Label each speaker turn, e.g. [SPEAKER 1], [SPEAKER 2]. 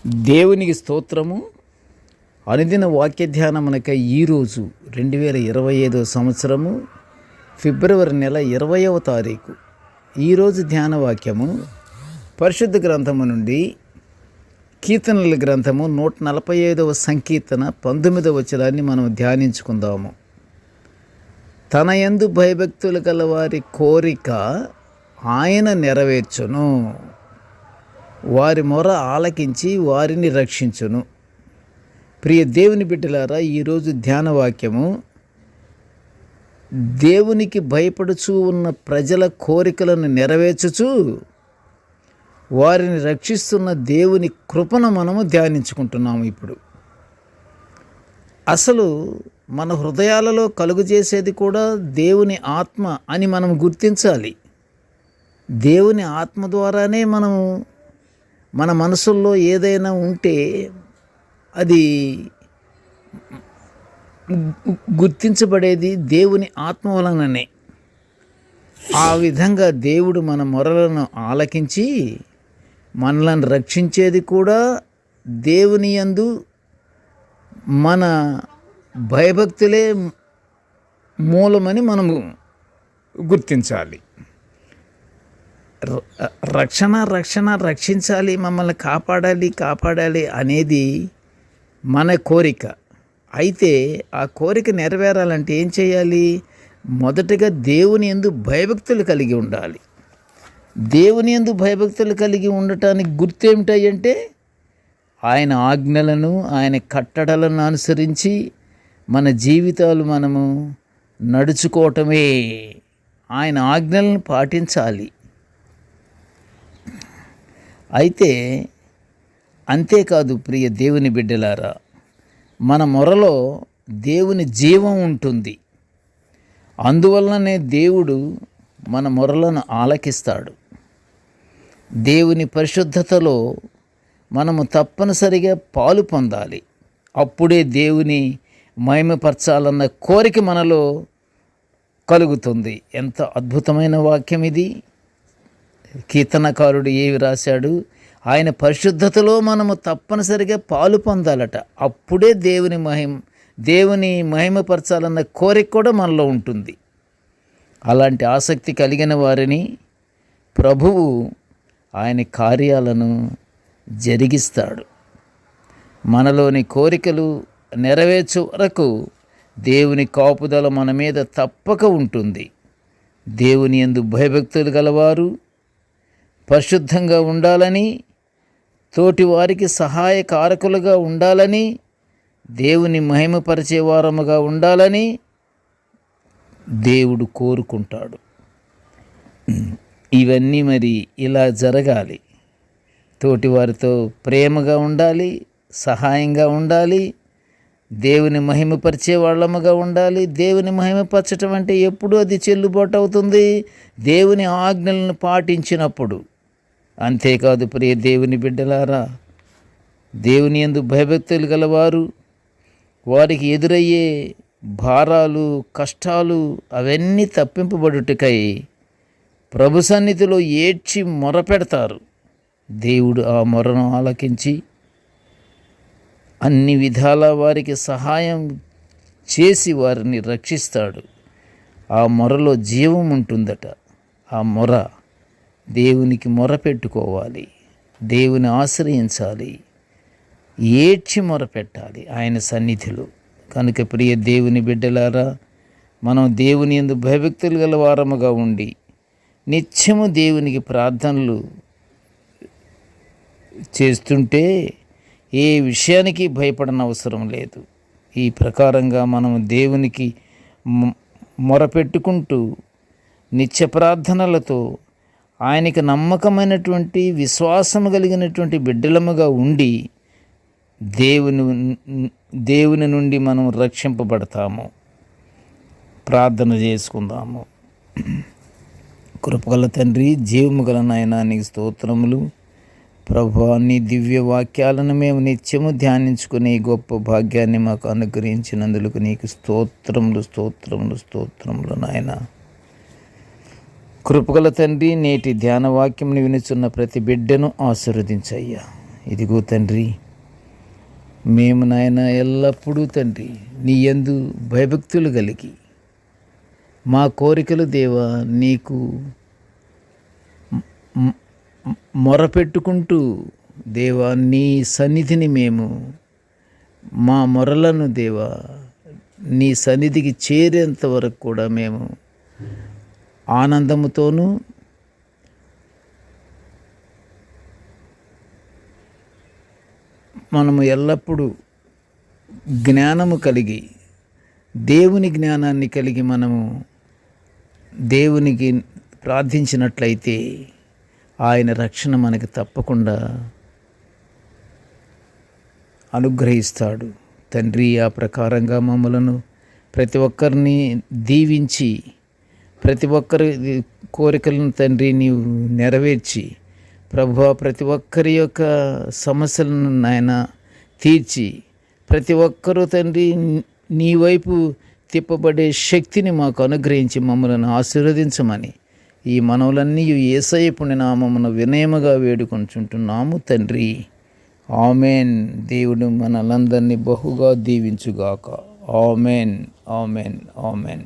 [SPEAKER 1] దేవునికి స్తోత్రము. అనుదిన వాక్య ధ్యానమునకై ఈరోజు 2025 సంవత్సరము ఫిబ్రవరి నెల 20వ తారీఖు. ఈరోజు ధ్యాన వాక్యము పరిశుద్ధ గ్రంథము నుండి కీర్తనల గ్రంథము 145వ సంకీర్తన 19వ వచనాన్ని మనం ధ్యానించుకుందాము. తన యందు భయభక్తులు గల వారి కోరిక ఆయన నెరవేర్చును, వారి మొర ఆలకించి వారిని రక్షించును. ప్రియ దేవుని బిడ్డలారా, ఈరోజు ధ్యాన వాక్యము దేవునికి భయపడుచూ ఉన్న ప్రజల కోరికలను నెరవేర్చుచు వారిని రక్షిస్తున్న దేవుని కృపను మనము ధ్యానించుకుంటున్నాము. ఇప్పుడు అసలు మన హృదయాలలో కలుగజేసేది కూడా దేవుని ఆత్మ అని మనం గుర్తించాలి. దేవుని ఆత్మ ద్వారానే మనము మన మనసుల్లో ఏదైనా ఉంటే అది గుర్తించబడేది దేవుని ఆత్మ వలననే. ఆ విధంగా దేవుడు మన మొరలను ఆలకించి మనలను రక్షించేది కూడా దేవుని యందు మన భయభక్తులే మూలమని మనము గుర్తించాలి. రక్షించాలి, మమ్మల్ని కాపాడాలి అనేది మన కోరిక. అయితే ఆ కోరిక నెరవేరాలంటే ఏం చేయాలి? మొదటగా దేవుని యందు భయభక్తులు కలిగి ఉండాలి. దేవుని యందు భయభక్తులు కలిగి ఉండటానికి గుర్తేమిటంటే ఆయన ఆజ్ఞలను, ఆయన కట్టడలను అనుసరించి మన జీవితాలు మనము నడుచుకోవటమే. ఆయన ఆజ్ఞలను పాటించాలి. అయితే అంతేకాదు ప్రియ దేవుని బిడ్డలారా, మన మొరలో దేవుని జీవం ఉంటుంది. అందువలననే దేవుడు మన మొరలను ఆలకిస్తాడు. దేవుని పరిశుద్ధతలో మనము తప్పనిసరిగా పాలు పొందాలి. అప్పుడే దేవుని మహిమపరచాలన్న కోరిక మనలో కలుగుతుంది. ఎంత అద్భుతమైన వాక్యం ఇది! కీర్తనకారుడు ఏవి రాశాడు? ఆయన పరిశుద్ధతలో మనము తప్పనిసరిగా పాలు పొందాలట. అప్పుడే దేవుని మహిమపరచాలన్న కోరిక కూడా మనలో ఉంటుంది. అలాంటి ఆసక్తి కలిగిన వారిని ప్రభువు ఆయన కార్యాలను జరిగిస్తాడు. మనలోని కోరికలు నెరవేర్చే వరకు దేవుని కాపుదల మన మీద తప్పక ఉంటుంది. దేవుని యందు భయభక్తులు గలవారు పరిశుద్ధంగా ఉండాలని, తోటి వారికి సహాయకారకులుగా ఉండాలని, దేవుని మహిమపరిచేవారముగా ఉండాలని దేవుడు కోరుకుంటాడు. ఇవన్నీ మరి ఇలా జరగాలి. తోటివారితో ప్రేమగా ఉండాలి, సహాయంగా ఉండాలి, దేవుని మహిమపరిచే వాళ్ళముగా ఉండాలి. దేవుని మహిమపరచటం అంటే ఎప్పుడు అది చెల్లుబాటు అవుతుంది? దేవుని ఆజ్ఞలను పాటించినప్పుడు. అంతేకాదు ప్రియ దేవుని బిడ్డలారా, దేవుని యందు భయభక్తులు గలవారు వారికి ఎదురయ్యే భారాలు, కష్టాలు అవన్నీ తప్పింపబడుటకై ప్రభు సన్నిధిలో ఏడ్చి మొరపెడతారు. దేవుడు ఆ మొరను ఆలకించి అన్ని విధాల వారికి సహాయం చేసి వారిని రక్షిస్తాడు. ఆ మొరలో జీవం ఉంటుందట. ఆ మొర దేవునికి మొర పెట్టుకోవాలి, దేవుని ఆశ్రయించాలి, ఏడ్చి మొర పెట్టాలి ఆయన సన్నిధిలో. కనుక ప్రియ దేవుని బిడ్డలారా, మనం దేవుని యందు భయభక్తులు గల వారముగా ఉండి నిత్యము దేవునికి ప్రార్థనలు చేస్తుంటే ఏ విషయానికి భయపడనవసరం లేదు. ఈ ప్రకారంగా మనం దేవునికి మొరపెట్టుకుంటూ నిత్య ప్రార్థనలతో ఆయనకి నమ్మకమైనటువంటి విశ్వాసము కలిగినటువంటి బిడ్డలముగా ఉండి దేవుని నుండి మనం రక్షింపబడతాము. ప్రార్థన చేసుకుందాము. కృపగల తండ్రి, జీవము గల నాయనా, నీకు స్తోత్రములు. ప్రభువా, నీ దివ్య వాక్యాలను మేము నిత్యము ధ్యానించుకునే గొప్ప భాగ్యాన్ని మాకు అనుగ్రహించినందుకు నీకు స్తోత్రములు నాయనా. కృపగల తండ్రి, నేటి ధ్యాన వాక్యమును వినుచున్న ప్రతి బిడ్డను ఆశీర్వదించయ్యా. ఇదిగో తండ్రి, మేము నాయన ఎల్లప్పుడూ తండ్రి నీ యందు భయభక్తులు కలిగి మా కోరికలు దేవా నీకు మొరపెట్టుకుంటూ దేవా నీ సన్నిధిని మేము మా మొరలను దేవా నీ సన్నిధికి చేరేంత వరకు కూడా మేము ఆనందముతోనూ మనము ఎల్లప్పుడూ జ్ఞానము కలిగి దేవుని జ్ఞానాన్ని కలిగి మనము దేవునికి ప్రార్థించినట్లయితే ఆయన రక్షణ మనకి తప్పకుండా అనుగ్రహిస్తాడు. తండ్రి, ఆ ప్రకారంగా మమ్మలను ప్రతి ఒక్కరిని దీవించి ప్రతి ఒక్కరి కోరికలను తండ్రి నీవు నెరవేర్చి ప్రభువా ప్రతి ఒక్కరి యొక్క సమస్యలను నాయన తీర్చి ప్రతి ఒక్కరూ తండ్రి నీ వైపు తిప్పబడే శక్తిని మాకు అనుగ్రహించి మమ్మల్ని ఆశీర్వదించమని ఈ మనవులన్నీ యేసయ్య పుణ్యనామమున వినయముగా వేడుకొంచుంటున్నాము తండ్రి. ఆమెన్. దేవుడు మనలందరినీ బహుగా దీవించుగాక. Amen, amen, amen.